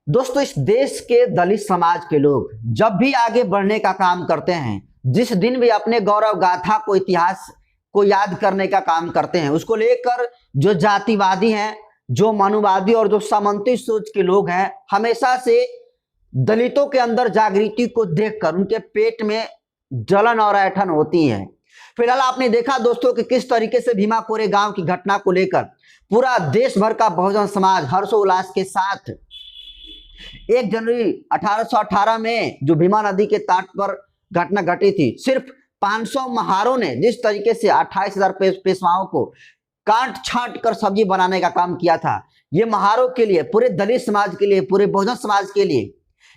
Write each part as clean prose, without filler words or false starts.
दोस्तों, इस देश के दलित समाज के लोग जब भी आगे बढ़ने का काम करते हैं, जिस दिन भी अपने गौरव गाथा को, इतिहास को याद करने का काम करते हैं, उसको लेकर जो जातिवादी हैं, जो मनुवादी और जो सामंती सोच के लोग हैं, हमेशा से दलितों के अंदर जागृति को देखकर उनके पेट में जलन और ऐंठन होती है। फिलहाल आपने देखा दोस्तों कि किस तरीके से भीमा कोरेगांव की घटना को लेकर पूरा देश भर का बहुजन समाज हर्षोल्लास के साथ 1 जनवरी 1818 में जो भीमा नदी के तट पर घटना घटी थी, सिर्फ 500 महारों ने जिस तरीके से 28,000 पेशवाओं को काट छांट कर सब्जी बनाने का काम किया था, ये महारों के लिए, पूरे दलित समाज के लिए, पूरे बहुजन समाज के लिए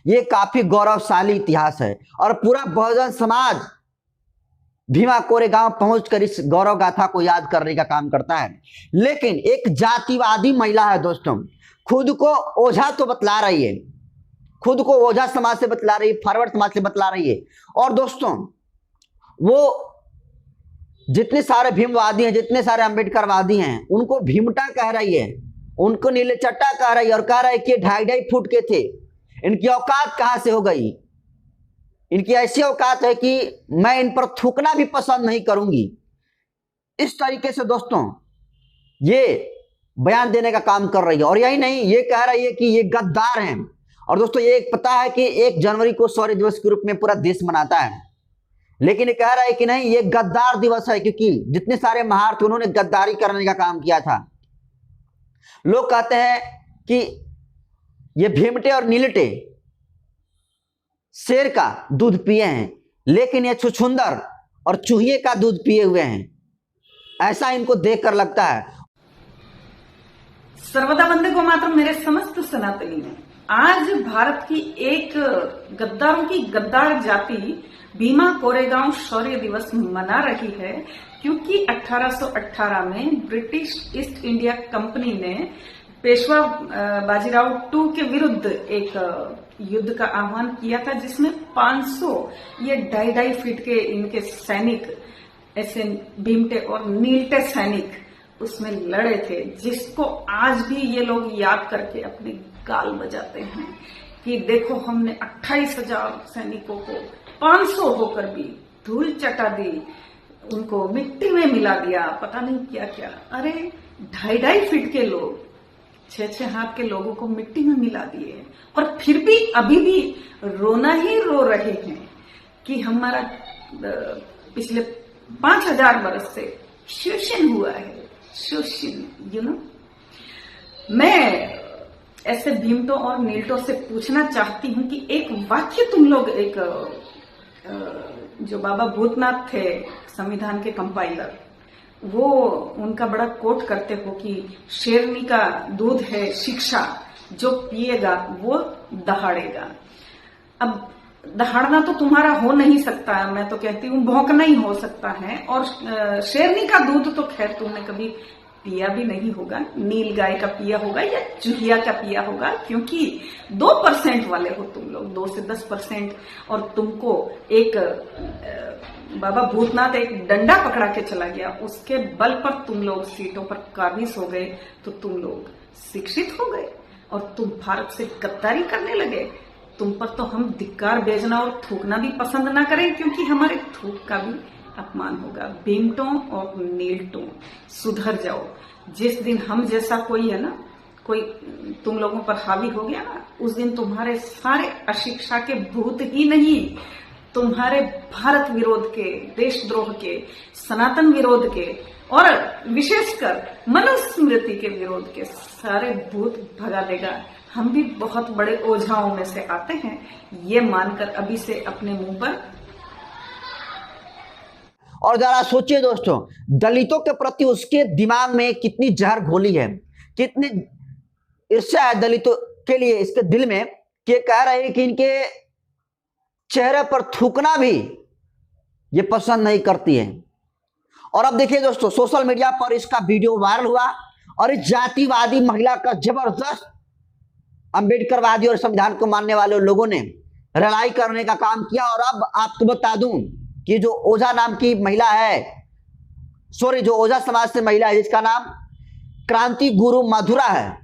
ये काफी गौरवशाली इतिहास है। और पूरा बहुजन समाज भीमा कोरेगांव पहुंचकर इस गौरव गाथा को याद करने का काम करता है। लेकिन एक जातिवादी महिला है दोस्तों, खुद को ओझा तो बतला रही है, खुद को ओझा समाज से बतला रही है, फॉरवर्ड समाज से बतला रही है। और दोस्तों, वो जितने सारे भीमवादी हैं, जितने सारे अंबेडकरवादी हैं, उनको भीमटा कह रही है, उनको नीले चट्टा कह रही है और कह रहा है कि 2.5 फुट के थे। इनकी औकात कहां से हो गई? इनकी ऐसी औकात है कि मैं इन पर थूकना भी पसंद नहीं करूंगी। इस तरीके से दोस्तों ये बयान देने का काम कर रही है। और यही नहीं, ये कह रही है कि ये गद्दार हैं। और दोस्तों, ये पता है कि 1 जनवरी को शौर्य दिवस के रूप में पूरा देश मनाता है, लेकिन ये कह रहा है कि नहीं, ये गद्दार दिवस है, क्योंकि जितने सारे महार थे उन्होंने गद्दारी करने का काम किया था। लोग कहते हैं कि ये भीमटे और नीलटे शेर का दूध पिए हैं, लेकिन ये छुछुंदर और चूहिए का दूध पिए हुए हैं, ऐसा इनको देखकर लगता है। सर्वदा वंदे गो मातरम मेरे समस्त सनातनी में। आज भारत की एक गद्दारों की गद्दार जाति भीमा कोरेगांव शौर्य दिवस मना रही है, क्योंकि 1818 में ब्रिटिश ईस्ट इंडिया कंपनी ने पेशवा बाजीराव टू के विरुद्ध एक युद्ध का आह्वान किया था, जिसमें 500 ये 2.5 फीट के इनके सैनिक, ऐसे भीमटे और नीलटे सैनिक उसमें लड़े थे, जिसको आज भी ये लोग याद करके अपने गाल बजाते हैं कि देखो, हमने 28,000 सैनिकों को 500 होकर भी धूल चटा दी, उनको मिट्टी में मिला दिया, पता नहीं क्या क्या। अरे 2.5 फीट के लोग 6-6 हाथ के लोगों को मिट्टी में मिला दिए, और फिर भी अभी भी रोना ही रो रहे हैं कि हमारा पिछले 5,000 वर्ष से शोषण हुआ है, शोषण। मैं ऐसे भीमटों और नीलटों से पूछना चाहती हूं कि एक वाक्य तुम लोग, एक जो बाबा भूतनाथ थे संविधान के कंपाइलर, वो उनका बड़ा कोट करते हो कि शेरनी का दूध है शिक्षा, जो पिएगा वो दहाड़ेगा। अब दहाड़ना तो तुम्हारा हो नहीं सकता, मैं तो कहती हूँ भौंकना ही हो सकता है। और शेरनी का दूध तो खैर तुमने कभी पिया भी नहीं होगा, नील गाय का पिया होगा या चूहिया का पिया होगा, क्योंकि 2% वाले हो तुम लोग, 2 से 10%। और तुमको एक बाबा भूतनाथ एक डंडा पकड़ा के चला गया, उसके बल पर तुम लोग सीटों पर काबिज हो गए, तो तुम लोग शिक्षित हो गए और तुम भारत से गद्दारी करने लगे। तुम पर तो हम धिक्कार भेजना और थूकना भी पसंद ना करें, क्योंकि हमारे थूक का भी अपमान होगा। भीमटों और नीलटों, सुधर जाओ। जिस दिन हम जैसा कोई है ना, कोई तुम लोगों पर हावी हो गया ना, उस दिन तुम्हारे सारे अशिक्षा के भूत ही नहीं, तुम्हारे भारत विरोध के, देशद्रोह के, सनातन विरोध के और विशेषकर मनुस्मृति के विरोध के सारे भूत भगा देगा। हम भी बहुत बड़े ओझाओं में से आते हैं, ये मानकर अभी से अपने मुंह पर। और जरा सोचिए दोस्तों, दलितों के प्रति उसके दिमाग में कितनी जहर घोली है, कितनी ईर्ष्या है दलितों के लिए इसके दिल में, कि कह रहे हैं कि इनके चेहरे पर थूकना भी ये पसंद नहीं करती है। और अब देखिए दोस्तों, सोशल मीडिया पर इसका वीडियो वायरल हुआ और इस जातिवादी महिला का जबरदस्त अंबेडकरवादी और संविधान को मानने वाले लोगों ने लड़ाई करने का काम किया। और अब आपको बता दूं कि जो ओझा नाम की महिला है, जो ओझा समाज से महिला है, जिसका नाम क्रांति गुरु मधुरा है,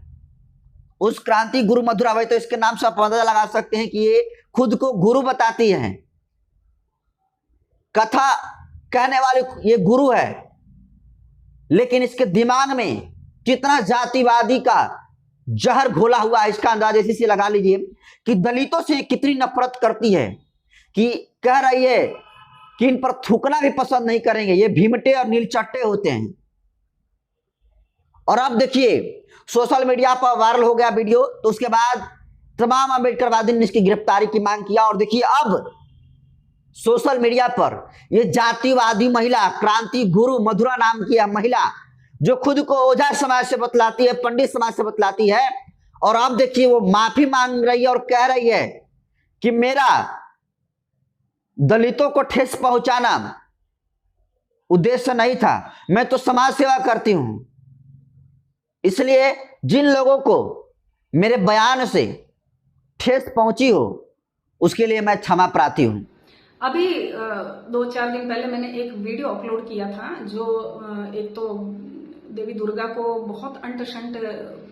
उस क्रांति गुरु मधुराबाई, तो इसके नाम से आप अंदाजा लगा सकते हैं कि ये खुद को गुरु बताती है, कथा कहने वाले ये गुरु है, लेकिन इसके दिमाग में कितना जातिवादी का जहर घोला हुआ है, इसका अंदाजा इसी से लगा लीजिए कि दलितों से कितनी नफरत करती है, कि कह रही है कि इन पर थूकना भी पसंद नहीं करेंगे, ये भीमटे और नीलचट्टे होते हैं। और अब देखिए सोशल मीडिया पर वायरल हो गया वीडियो, तो उसके बाद तमाम अम्बेडकरवादी ने इसकी गिरफ्तारी की मांग किया। और देखिए अब सोशल मीडिया पर ये जातिवादी महिला, क्रांति गुरु मधुरा नाम की महिला, जो खुद को ओझा समाज से बतलाती है, पंडित समाज से बतलाती है, और अब देखिए वो माफी मांग रही है और कह रही है कि मेरा दलितों को ठेस पहुंचाना उद्देश्य नहीं था, मैं तो समाज सेवा करती हूं, इसलिए जिन लोगों को मेरे बयान से ठेस पहुंची हो उसके लिए मैं क्षमा प्रार्थी हूं। अभी 2-4 दिन पहले मैंने एक वीडियो अपलोड किया था, जो एक तो देवी दुर्गा को बहुत अंट शंट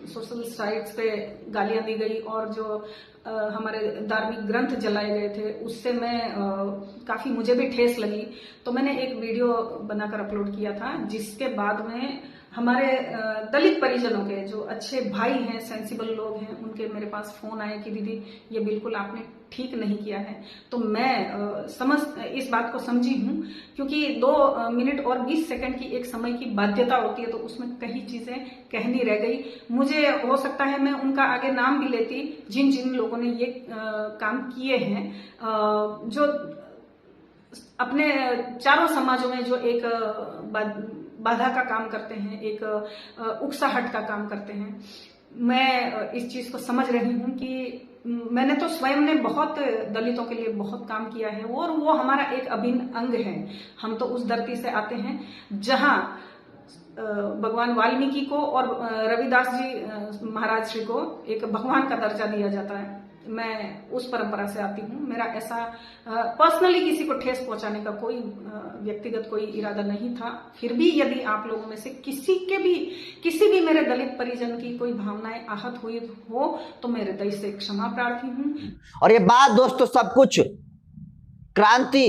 सोशल साइट्स पे गालियां दी गई, और जो हमारे धार्मिक ग्रंथ जलाए गए थे उससे मैं काफी मुझे भी ठेस लगी। तो मैंने एक वीडियो बनाकर अपलोड किया था, जिसके बाद में हमारे दलित परिजनों के जो अच्छे भाई हैं, सेंसिबल लोग हैं, उनके मेरे पास फोन आए कि दीदी ये बिल्कुल आपने ठीक नहीं किया है। तो मैं इस बात को समझी हूँ, क्योंकि 2 मिनट और 20 सेकंड की एक समय की बाध्यता होती है, तो उसमें कई चीजें कहनी रह गई। मुझे हो सकता है मैं उनका आगे नाम भी लेती, जिन जिन लोगों ने ये काम किए हैं, जो अपने चारों समाजों में जो एक बाधा का काम करते हैं, एक उकसाहट का काम करते हैं। मैं इस चीज को समझ रही हूँ कि मैंने तो स्वयं ने बहुत दलितों के लिए बहुत काम किया है, और वो हमारा एक अभिन्न अंग है। हम तो उस धरती से आते हैं जहां भगवान वाल्मीकि को और रविदास जी महाराज श्री को एक भगवान का दर्जा दिया जाता है। मैं उस परंपरा से आती हूँ। मेरा ऐसा पर्सनली किसी को ठेस पहुंचाने का कोई व्यक्तिगत कोई इरादा नहीं था। फिर भी यदि आप लोगों में से किसी भी मेरे दलित परिजन की कोई भावनाएं आहत हुई हो, तो मैं हृदय से क्षमा प्रार्थी हूँ। और ये बात दोस्तों सब कुछ क्रांति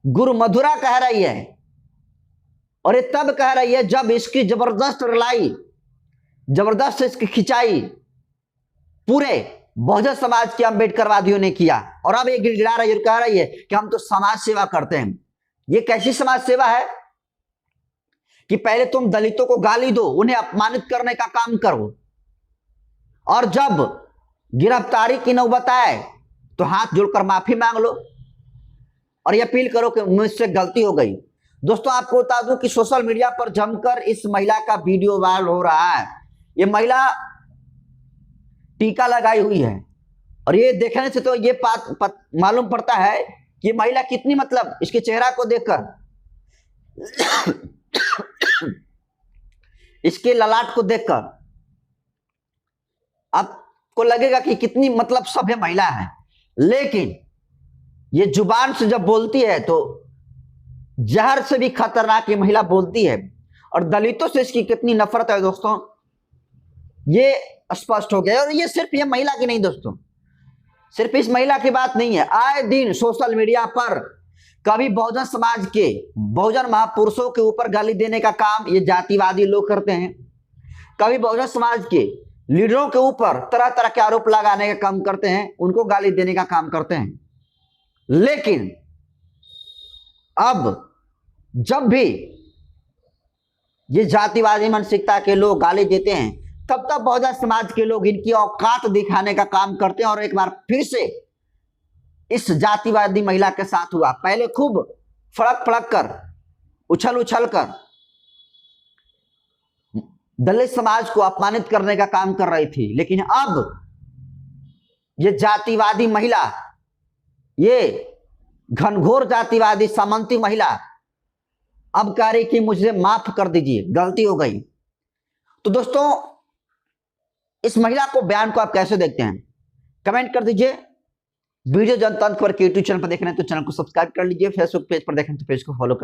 गुरु मधुरा कह रही है, और ये तब कह रही है जब इसकी जबरदस्त रलाई, जबरदस्त इसकी खिंचाई पूरे बहुजन समाज के अम्बेडकरवादियों ने किया। और अब ये गिड़गिड़ा रही है, कह रही है कि हम तो समाज सेवा करते हैं। ये कैसी समाज सेवा है कि पहले तुम दलितों को गाली दो, उन्हें अपमानित करने का काम करो, और जब गिरफ्तारी की नौबत आए तो हाथ जोड़कर माफी मांग लो और ये अपील करो कि मुझसे गलती हो गई। दोस्तों आपको बता दूं कि सोशल मीडिया पर जमकर इस महिला का वीडियो वायरल हो रहा है। ये महिला टीका लगाई हुई है, और ये देखने से तो ये मालूम पड़ता है कि ये महिला कितनी, मतलब इसके चेहरा को देखकर इसके ललाट को देखकर आपको लगेगा कि कितनी मतलब सभ्य महिला है। लेकिन ये जुबान से जब बोलती है तो जहर से भी खतरनाक ये महिला बोलती है, और दलितों से इसकी कितनी नफरत है दोस्तों, ये स्पष्ट हो गया। और ये सिर्फ ये महिला की नहीं दोस्तों, सिर्फ इस महिला की बात नहीं है। आए दिन सोशल मीडिया पर कभी बहुजन समाज के बहुजन महापुरुषों के ऊपर गाली देने का काम ये जातिवादी लोग करते हैं, कभी बहुजन समाज के लीडरों के ऊपर तरह तरह के आरोप लगाने का काम करते हैं, उनको गाली देने का काम करते हैं। लेकिन अब जब भी ये जातिवादी मानसिकता के लोग गाली देते हैं, तब तक बहुजन समाज के लोग इनकी औकात दिखाने का काम करते हैं। और एक बार फिर से इस जातिवादी महिला के साथ हुआ। पहले खूब फड़क फड़क कर, उछल उछल कर दलित समाज को अपमानित करने का काम कर रही थी, लेकिन अब ये जातिवादी महिला, ये घनघोर जातिवादी सामंती महिला अब कह रही कि मुझे माफ कर दीजिए, गलती हो गई। तो दोस्तों इस महिला को, बयान को आप कैसे देखते हैं, कमेंट कर दीजिए। वीडियो जनतंत्र पर यूट्यूब चैनल पर देख रहे हैं तो चैनल को सब्सक्राइब कर लीजिए, फेसबुक पेज पर देख रहे हैं तो पेज को फॉलो कर